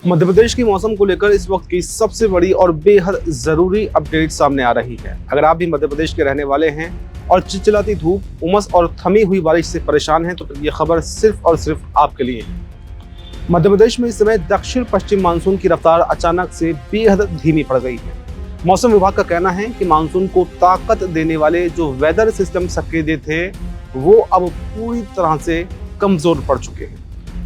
मध्य प्रदेश की मौसम को लेकर इस वक्त की सबसे बड़ी और बेहद जरूरी अपडेट सामने आ रही है। अगर आप भी मध्य प्रदेश के रहने वाले हैं और चिलचिलाती धूप, उमस और थमी हुई बारिश से परेशान हैं, तो ये खबर सिर्फ और सिर्फ आपके लिए है। मध्य प्रदेश में इस समय दक्षिण पश्चिम मानसून की रफ्तार अचानक से बेहद धीमी पड़ गई है। मौसम विभाग का कहना है कि मानसून को ताकत देने वाले जो वेदर सिस्टम सक्रिय थे वो अब पूरी तरह से कमजोर पड़ चुके हैं,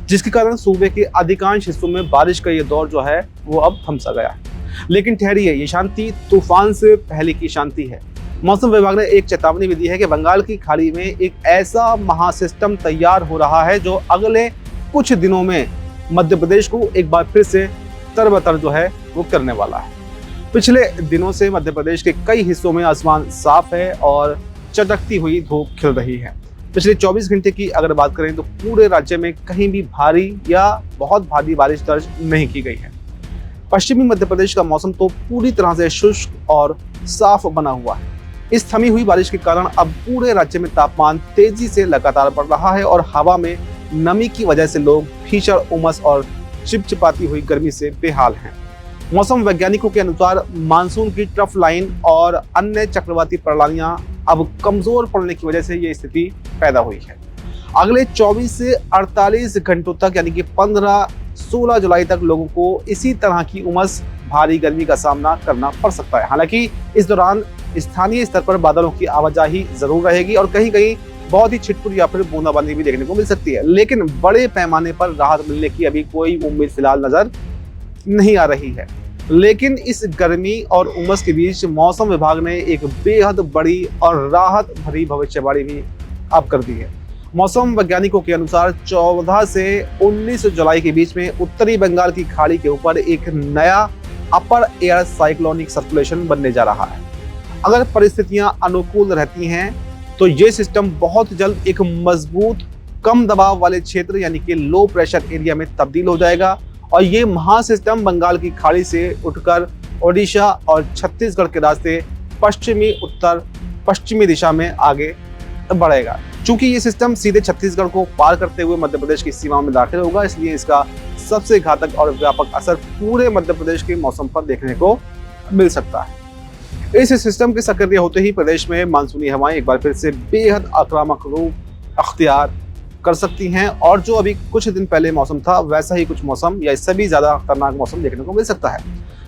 जिसके कारण सूबे के अधिकांश हिस्सों में बारिश का ये दौर जो है वो अब थम सा गया है। लेकिन ठहरिए, ये शांति तूफान से पहले की शांति है। मौसम विभाग ने एक चेतावनी भी दी है कि बंगाल की खाड़ी में एक ऐसा महासिस्टम तैयार हो रहा है जो अगले कुछ दिनों में मध्य प्रदेश को एक बार फिर से तरबतर जो है वो करने वाला है। पिछले दिनों से मध्य प्रदेश के कई हिस्सों में आसमान साफ है और चटकती हुई धूप खिल रही है। पिछले 24 घंटे की अगर बात करें तो पूरे राज्य में कहीं भी भारी या बहुत भारी बारिश दर्ज नहीं की गई है। पश्चिमी मध्य प्रदेश का मौसम तो पूरी तरह से शुष्क और साफ बना हुआ है। इस थमी हुई बारिश के कारण अब पूरे राज्य में तापमान तेजी से लगातार बढ़ रहा है और हवा में नमी की वजह से लोग भीषण उमस और चिपचिपाती हुई गर्मी से बेहाल हैं। मौसम वैज्ञानिकों के अनुसार मानसून की ट्रफ लाइन और अन्य चक्रवाती प्रणालियां अब कमजोर पड़ने की वजह से ये स्थिति पैदा हुई है। अगले 24 से 48 घंटों तक यानी कि 15-16 जुलाई तक लोगों को इसी तरह की उमस भारी गर्मी का सामना करना पड़ सकता है। हालांकि इस दौरान स्थानीय स्तर पर बादलों की आवाजाही जरूर रहेगी और कहीं कहीं बहुत ही छिटपुट या फिर बूंदाबांदी भी देखने को मिल सकती है, लेकिन बड़े पैमाने पर राहत मिलने की अभी कोई उम्मीद फिलहाल नजर नहीं आ रही है। लेकिन इस गर्मी और उमस के बीच मौसम विभाग ने एक बेहद बड़ी और राहत भरी भविष्यवाणी भी अब कर दी है। मौसम वैज्ञानिकों के अनुसार 14 से 19 जुलाई के बीच में उत्तरी बंगाल की खाड़ी के ऊपर एक नया अपर एयर साइक्लोनिक सर्कुलेशन बनने जा रहा है। अगर परिस्थितियां अनुकूल रहती हैं तो ये सिस्टम बहुत जल्द एक मजबूत कम दबाव वाले क्षेत्र यानी कि लो प्रेशर एरिया में तब्दील हो जाएगा और ये महासिस्टम बंगाल की खाड़ी से उठकर ओडिशा और छत्तीसगढ़ के रास्ते पश्चिमी उत्तर पश्चिमी दिशा में आगे बढ़ेगा। चूंकि ये सिस्टम सीधे छत्तीसगढ़ को पार करते हुए मध्य प्रदेश की सीमाओं में दाखिल होगा, इसलिए इसका सबसे घातक और व्यापक असर पूरे मध्य प्रदेश के मौसम पर देखने को मिल सकता है। इस सिस्टम के सक्रिय होते ही प्रदेश में मानसूनी हवाएं एक बार फिर से बेहद आक्रामक रूप अख्तियार कर सकती हैं और जो अभी कुछ दिन पहले मौसम था वैसा ही कुछ मौसम या इससे भी ज्यादा खतरनाक मौसम देखने को मिल सकता है।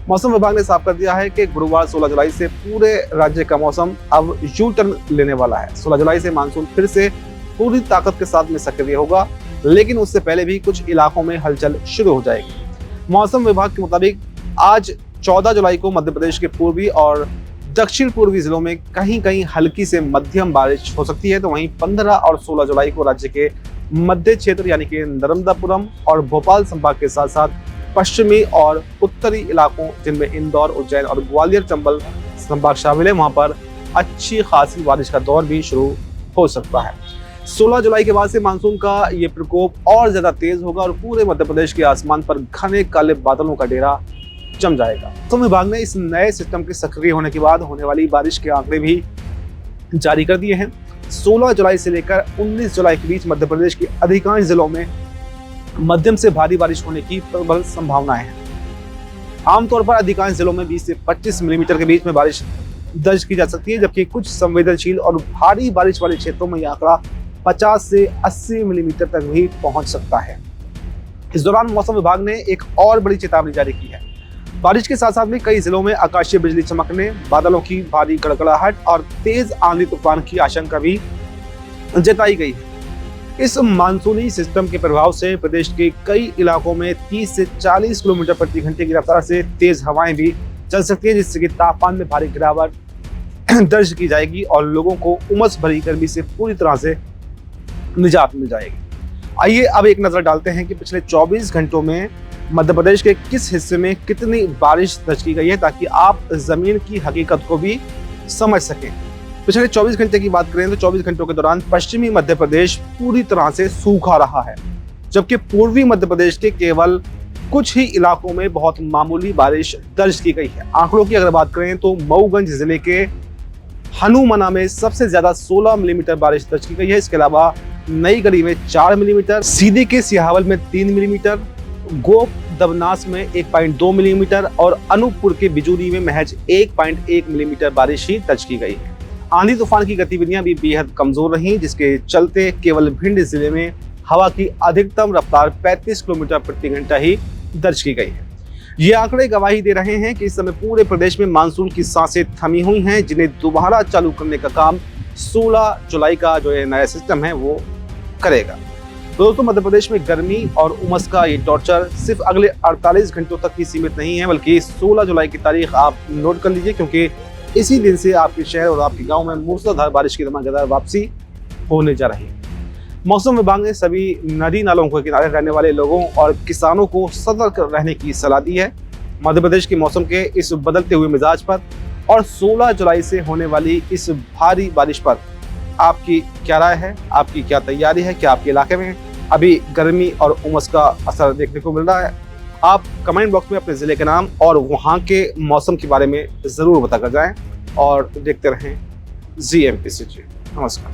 मौसम विभाग ने साफ कर दिया है कि गुरुवार 16 जुलाई से पूरे राज्य का मौसम अब यू टर्न लेने वाला है। 16 जुलाई से मानसून फिर से पूरी ताकत के साथ में सक्रिय होगा, लेकिन उससे पहले भी कुछ इलाकों में हलचल शुरू हो जाएगी। मौसम विभाग के मुताबिक आज 14 जुलाई को मध्य प्रदेश के पूर्वी और दक्षिण पूर्वी जिलों में कहीं कहीं हल्की से मध्यम बारिश हो सकती है, तो वहीं 15 और 16 जुलाई को राज्य के मध्य क्षेत्र यानी कि नर्मदापुरम और भोपाल संभाग के साथ साथ पश्चिमी और उत्तरी इलाकों जिनमें इंदौर, उज्जैन और ग्वालियर चंबल संभाग शामिल है, वहां पर अच्छी खासी बारिश का दौर भी शुरू हो सकता है। 16 जुलाई के बाद से मानसून का ये प्रकोप और ज्यादा तेज होगा और पूरे मध्य प्रदेश के आसमान पर घने काले बादलों का डेरा जम जाएगा। मौसम विभाग ने इस नए सिस्टम के सक्रिय होने के बाद होने वाली बारिश के आंकड़े भी जारी कर दिए हैं। 16 जुलाई से लेकर 19 जुलाई के बीच मध्य प्रदेश के अधिकांश जिलों में मध्यम से भारी बारिश होने की प्रबल संभावनाएं हैं। आमतौर पर अधिकांश जिलों में 20 से 25 मिलीमीटर के बीच में बारिश दर्ज की जा सकती है, जबकि कुछ संवेदनशील और भारी बारिश वाले क्षेत्रों में यह आंकड़ा 50 से 80 मिलीमीटर तक भी पहुंच सकता है। इस दौरान मौसम विभाग ने एक और बड़ी चेतावनी जारी की है। बारिश के साथ साथ में कई जिलों में आकाशीय बिजली चमकने, बादलों की भारी गड़गड़ाहट और तेज आंधी तूफान की आशंका भी जताई गई है। इस मानसूनी सिस्टम के प्रभाव से प्रदेश के कई इलाकों में 30 से 40 किलोमीटर प्रति घंटे की रफ्तार से तेज हवाएं भी चल सकती है, जिससे कि तापमान में भारी गिरावट दर्ज की जाएगी और लोगों को उमस भरी गर्मी से पूरी तरह से निजात मिल जाएगी। आइए अब एक नजर डालते हैं कि पिछले 24 घंटों में मध्य प्रदेश के किस हिस्से में कितनी बारिश दर्ज की गई है, ताकि आप जमीन की हकीकत को भी समझ सकें। पिछले 24 घंटे की बात करें तो 24 घंटों के दौरान पश्चिमी मध्य प्रदेश पूरी तरह से सूखा रहा है, जबकि पूर्वी मध्य प्रदेश के केवल कुछ ही इलाकों में बहुत मामूली बारिश दर्ज की गई है। आंकड़ों की अगर बात करें तो मऊगंज जिले के हनुमना में सबसे ज्यादा 16 मिलीमीटर बारिश दर्ज की गई है। इसके अलावा नई गढ़ी में 4 मिलीमीटर, सीधी के सिहावल में 3 मिलीमीटर, दबनास में 1.2 मिलीमीटर और अनूपपुर के बिजूरी में महज 1.1 मिलीमीटर बारिश ही दर्ज की गई है। आंधी तूफान की गतिविधियां भी बेहद कमजोर रहीं, जिसके चलते केवल भिंड जिले में हवा की अधिकतम रफ्तार 35 किलोमीटर प्रति घंटा ही दर्ज की गई है। ये आंकड़े गवाही दे रहे हैं कि इस समय पूरे प्रदेश में मानसून की सांसें थमी हुई हैं, जिन्हें दोबारा चालू करने का काम 16 जुलाई का जो ये नया सिस्टम है वो करेगा। दोस्तों, मध्य प्रदेश में गर्मी और उमस का ये टॉर्चर सिर्फ अगले 48 घंटों तक ही सीमित नहीं है, बल्कि 16 जुलाई की तारीख आप नोट कर लीजिए, क्योंकि इसी दिन से आपके शहर और आपके गांव में मूसलाधार बारिश की धमाकेदार वापसी होने जा रही है। मौसम विभाग ने सभी नदी नालों के किनारे रहने वाले लोगों और किसानों को सतर्क रहने की सलाह दी है। मध्य प्रदेश के मौसम के इस बदलते हुए मिजाज पर और 16 जुलाई से होने वाली इस भारी बारिश पर आपकी क्या राय है, आपकी क्या तैयारी है? क्या आपके इलाके में अभी गर्मी और उमस का असर देखने को मिल रहा है? आप कमेंट बॉक्स में अपने ज़िले के नाम और वहाँ के मौसम के बारे में ज़रूर बताकर जाएं और देखते रहें ZMPCG। नमस्कार।